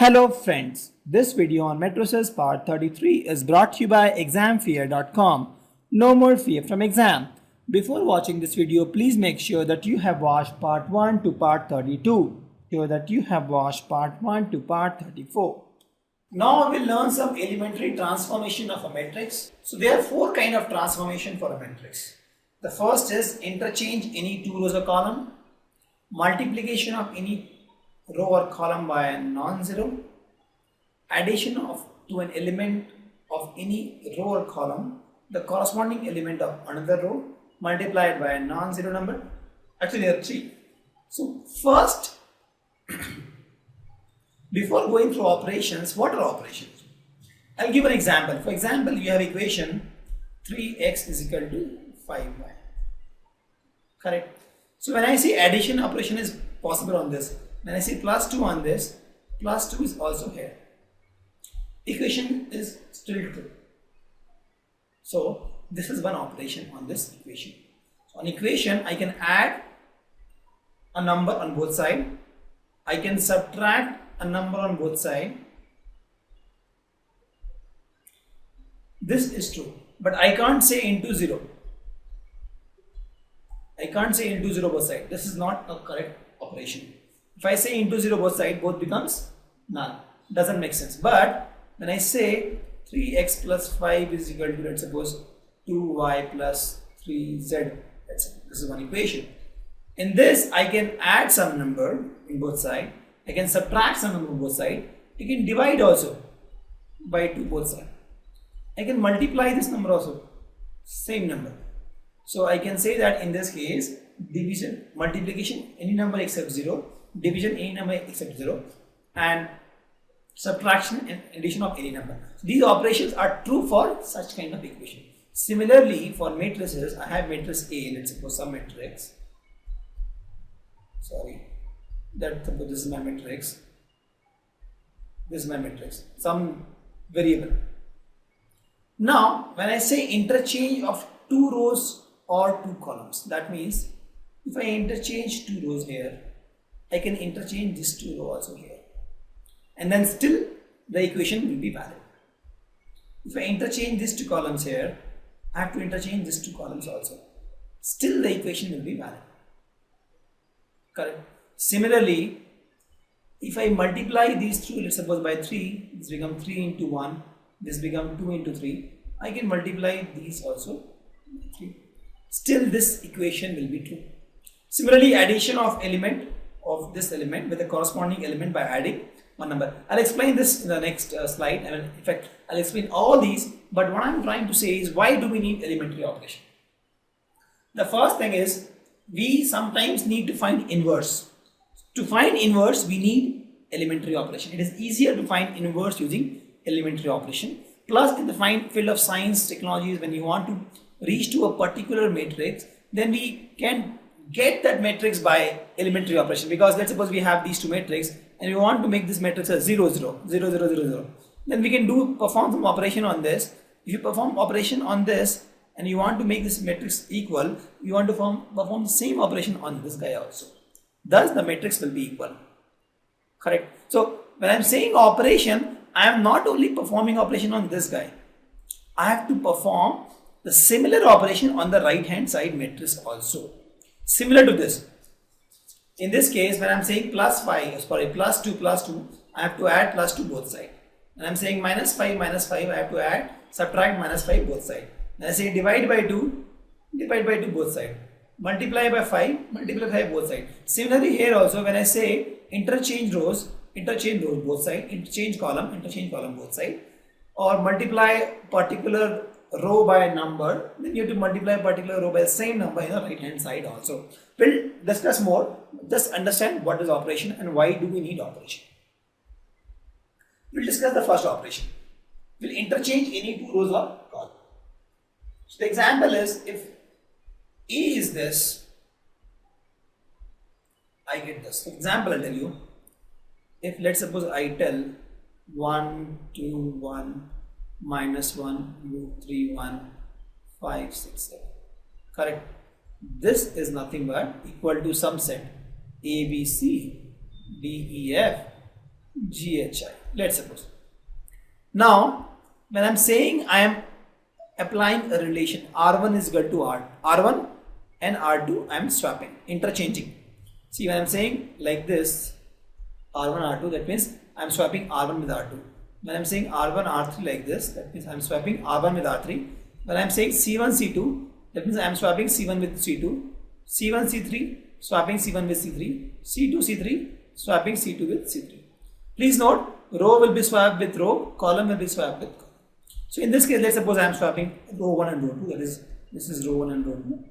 Hello friends, this video on matrices part 33 is brought to you by examfear.com. No more fear from exam. Before watching this video, please make sure that you have watched part 1 to part 32. Here that you have watched part 1 to part 34. Now we will learn some elementary transformation of a matrix. So there are four kinds of transformation for a matrix. The first is interchange any two rows or column, multiplication of any row or column by a non-zero, addition to an element of any row or column, the corresponding element of another row multiplied by a non-zero number. Actually there are three. So first, before going through operations, what are operations? I'll give an example. For example, you have equation 3x is equal to 5y. Correct? So when I say addition operation is possible on this, when I say plus 2 on this, plus 2 is also here. Equation is still true. So this is one operation on this equation. So on equation, I can add a number on both sides. I can subtract a number on both sides. This is true, but I can't say into 0. I can't say into 0 both sides. This is not a correct operation. If I say into 0 both sides, both becomes null. Doesn't make sense. But when I say 3x plus 5 is equal to, let's suppose, 2y plus 3z, this is one equation. In this, I can add some number in both sides. I can subtract some number on both sides. I can divide also by 2 both sides. I can multiply this number also, same number. So I can say that in this case, division, multiplication, any number except 0, division any number except 0, and subtraction and addition of any number. So these operations are true for such kind of equation. Similarly, for matrices, I have matrix A, let's suppose some matrix. Sorry, suppose this is my matrix. This is my matrix, some variable. Now, when I say interchange of 2 rows or 2 columns, that means if I interchange 2 rows here, I can interchange this 2 row also here, and then still the equation will be valid. If I interchange these 2 columns here, I have to interchange these 2 columns also. Still the equation will be valid. Correct. Similarly, if I multiply these 2, let's suppose by 3, this becomes 3 into 1, this becomes 2 into 3. I can multiply these also by 3. Still this equation will be true. Similarly, addition of element of this element with the corresponding element by adding one number. I'll explain this in the next slide. I mean, in fact, I'll explain all these, but what I'm trying to say is, why do we need elementary operation? The first thing is, we sometimes need to find inverse. To find inverse, we need elementary operation. It is easier to find inverse using elementary operation. Plus, in the field of science, technologies, when you want to reach to a particular matrix, then we can get that matrix by elementary operation. Because let's suppose we have these two matrices and we want to make this matrix as 0, 0, 0, 0, 0, 0. Then we can perform some operation on this. If you perform operation on this and you want to make this matrix equal, you want to perform the same operation on this guy also. Thus the matrix will be equal. Correct. So when I'm saying operation, I am not only performing operation on this guy. I have to perform the similar operation on the right hand side matrix also. Similar to this. In this case, when I'm saying plus 2, I have to add plus 2 both sides. When I'm saying minus 5, I have to subtract minus 5 both sides. When I say divide by 2 both sides. Multiply by 5 both sides. Similarly here also, when I say interchange rows both sides, interchange column both sides, or multiply particular row by a number, then you have to multiply a particular row by the same number in the right hand side also. We'll discuss more. Just understand what is operation and why do we need operation. We'll discuss the first operation. We'll interchange any 2 rows or column. So the example is, if A is this, I get this. For example, I'll tell you, if let's suppose I tell 1, 2, 1, minus 1, 2, 3, 1, 5, 6, 7. Correct. This is nothing but equal to some set A, B, C, D, E, F, GHI, let's suppose. Now, when I'm saying I am applying a relation R1 is equal to R1 and R2, I am swapping, interchanging. See, when I'm saying like this, R1, R2, that means I'm swapping R1 with R2. When I'm saying R1, R3 like this, that means I'm swapping R1 with R3. When I'm saying C1, C2, that means I'm swapping C1 with C2. C1, C3, swapping C1 with C3. C2, C3, swapping C2 with C3. Please note, row will be swapped with row, column will be swapped with column. So in this case, let's suppose I am swapping row 1 and row 2, that is, this is row 1 and row 2.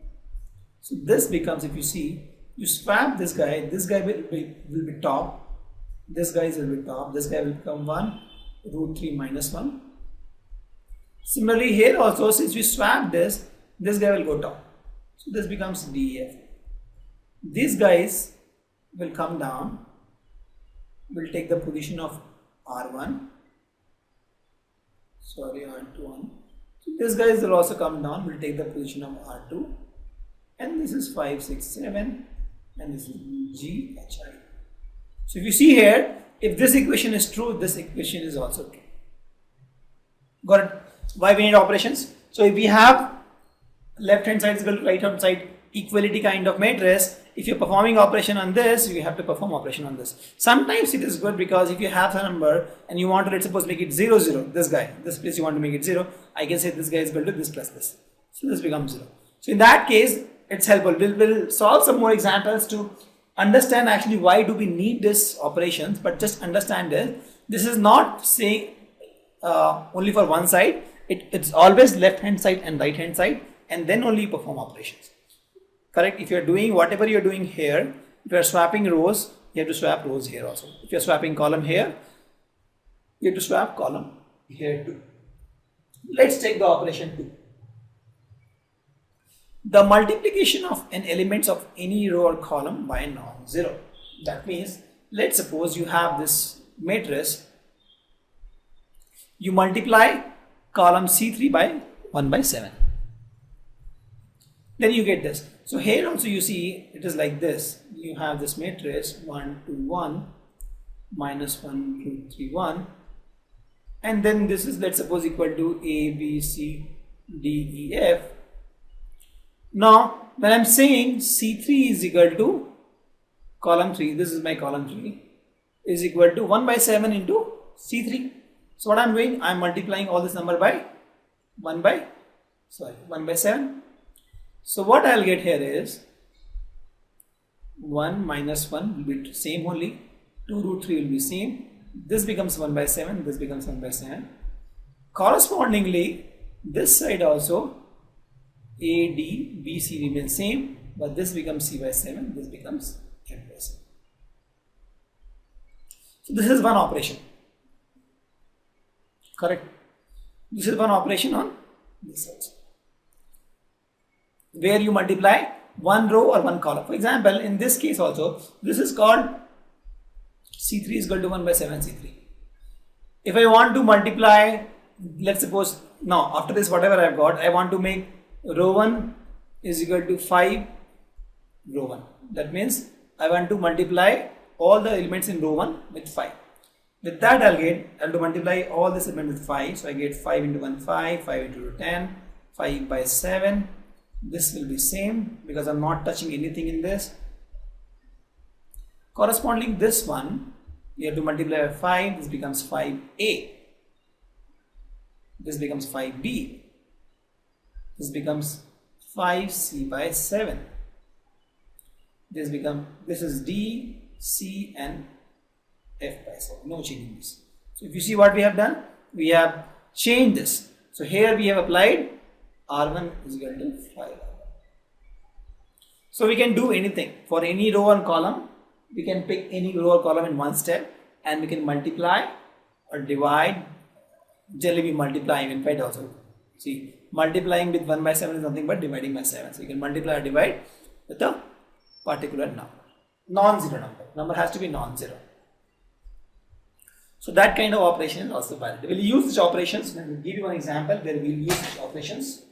So this becomes, if you see, you swap this guy will be top, this guy will be top, this guy will become 1, root 3 minus 1. Similarly here also, since we swap this guy will go top. So this becomes DEF. These guys will come down, will take the position of R1, sorry, R2. So this guys will also come down, will take the position of R2, and this is 5, 6, 7, and this is GHI. So if you see here, if this equation is true, this equation is also true. Got it? Why we need operations? So if we have left hand side is equal to right hand side equality kind of matrix, if you're performing operation on this, you have to perform operation on this. Sometimes it is good because if you have a number and you want to, let's suppose, make it 0, 0, this guy, this place you want to make it 0, I can say this guy is equal to this plus this. So this becomes 0. So in that case, it's helpful. We'll solve some more examples to understand actually why do we need this operations, but just understand this is not saying only for one side, it's always left hand side and right hand side, and then only perform operations. Correct? If you're doing whatever you're doing here, if you're swapping rows, you have to swap rows here also. If you're swapping column here, you have to swap column here too. Let's take the operation 2. The multiplication of an elements of any row or column by non-zero. That means, let's suppose you have this matrix, you multiply column C3 by 1 by 7. Then you get this. So here also you see it is like this. You have this matrix 1, 2, 1, minus 1, 2, 3, 1. And then this is, let's suppose, equal to A, B, C, D, E, F. Now, when I'm saying C3 is equal to column 3, this is my column 3, is equal to 1 by 7 into C3. So what I'm doing, I'm multiplying all this number by 1 by 7. So what I'll get here is 1 minus 1 will be same only, 2 root 3 will be same, this becomes 1 by 7, this becomes 1 by 7. Correspondingly, this side also A, D, B, C remain same, but this becomes C by 7, this becomes F by 7. So this is one operation. Correct? This is one operation on this side, where you multiply one row or one column. For example, in this case also, this is called C3 is equal to 1 by 7 C3. If I want to multiply, let's suppose, now after this whatever I've got, I want to make row 1 is equal to 5 row 1. That means I want to multiply all the elements in row 1 with 5. With that I have to multiply all this element with 5. So I get 5 into 1, 5, 5 into 10, 5 by 7. This will be same because I'm not touching anything in this. Corresponding this one, you have to multiply by 5, this becomes 5a. This becomes 5b. This becomes 5c by 7. This is d, c and f by 7. No changing this. So if you see what we have done, we have changed this. So here we have applied R1 is equal to 5. So we can do anything for any row and column. We can pick any row or column in one step and we can multiply or divide. Generally we multiply even find also. See, multiplying with 1 by 7 is nothing but dividing by 7. So you can multiply or divide with a particular number. Non-zero number. Number has to be non-zero. So that kind of operation is also valid. We'll use these operations. Let me give you one example where we'll use these operations.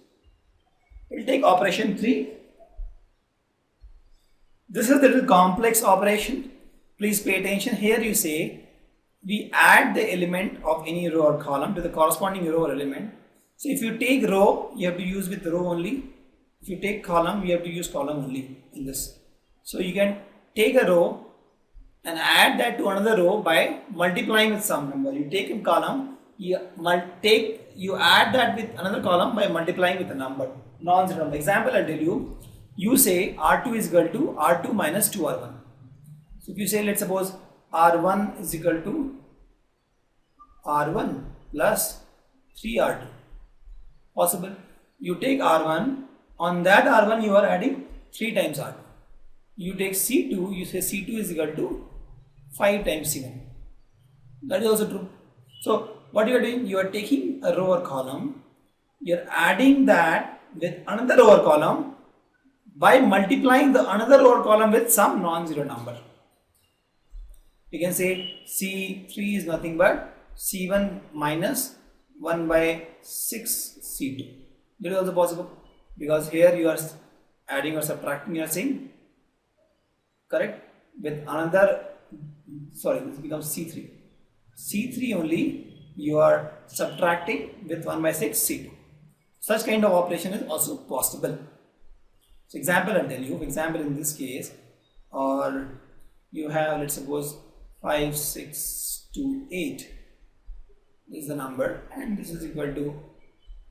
We'll take operation 3. This is a little complex operation. Please pay attention. Here you say we add the element of any row or column to the corresponding row or element. So if you take row, you have to use with row only. If you take column, you have to use column only in this. So you can take a row and add that to another row by multiplying with some number. You take a column, you add that with another column by multiplying with a number, non-zero number. Example, I'll tell you. You say R2 is equal to R2 minus 2R1. So if you say, let's suppose R1 is equal to R1 plus 3R2. Possible. You take R1, on that R1 you are adding 3 times R2. You take C2, you say C2 is equal to 5 times C1. That is also true. So what you are doing, you are taking a row or column, you are adding that with another row or column by multiplying the another row or column with some non-zero number. You can say C3 is nothing but C1 minus 1 by 6 C2. That is also possible, because here you are adding or subtracting, you are saying, correct, with another, sorry, this becomes C3. C3 only you are subtracting with 1 by 6 C2. Such kind of operation is also possible. So example I'll tell you. For example, in this case, or you have, let's suppose 5, 6, 2, 8 is the number, and this is equal to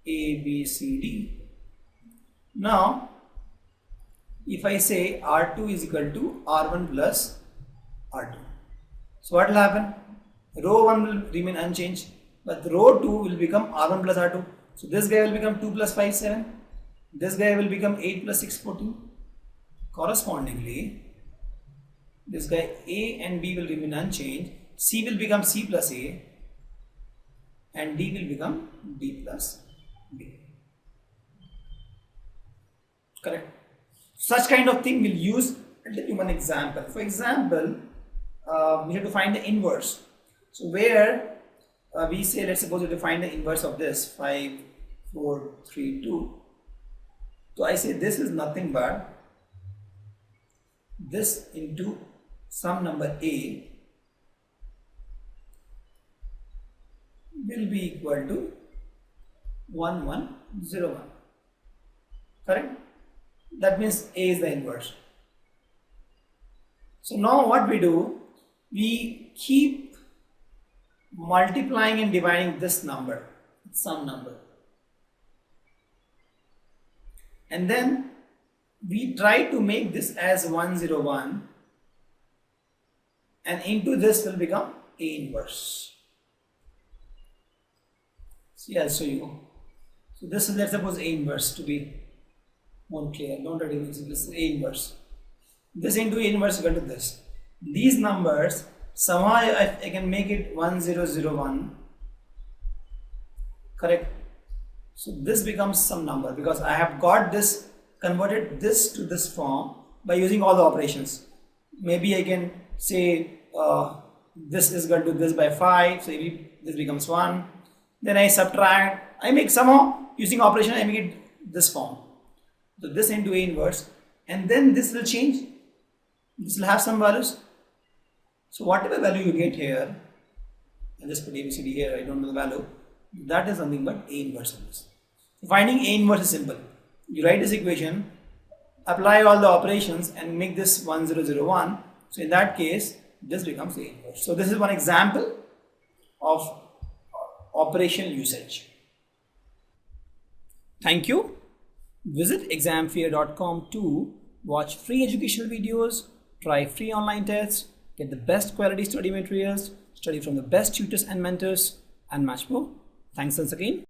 A, B, C, D. Now, if I say R2 is equal to R1 plus R2, so what will happen? Row 1 will remain unchanged, but row 2 will become R1 plus R2. So this guy will become 2 plus 5, 7. This guy will become 8 plus 6, 14. Correspondingly, this guy A and B will remain unchanged. C will become C plus A, and D will become D plus B. Correct. Such kind of thing we'll use. I'll tell you one example. For example, we have to find the inverse. So where we say, let's suppose we have to find the inverse of this 5, 4, 3, 2. So I say this is nothing but this into some number A will be equal to 1, 1, 0, 1. Correct? That means A is the inverse. So now what we do, we keep multiplying and dividing this number with some number. And then we try to make this as 101, and into this will become A inverse. See, I'll show you. So this is, let's suppose, A inverse to be more clear. Don't write it, this is A inverse. This into A inverse is equal to this. These numbers, somehow I can make it 1001. Correct? So this becomes some number, because I have got this, converted this to this form by using all the operations. Maybe I can say this is equal to this by 5, so maybe this becomes 1. Then I subtract, I make somehow using operation, I make it this form. So this into A inverse, and then this will change. This will have some values. So whatever value you get here, I just put ABCD here, I don't know the value. That is nothing but A inverse of this. Finding A inverse is simple. You write this equation, apply all the operations and make this 1001. So in that case, this becomes A inverse. So this is one example of operation usage. Thank you. Visit examfear.com to watch free educational videos, try free online tests, get the best quality study materials, study from the best tutors and mentors, and much more. Thanks once again.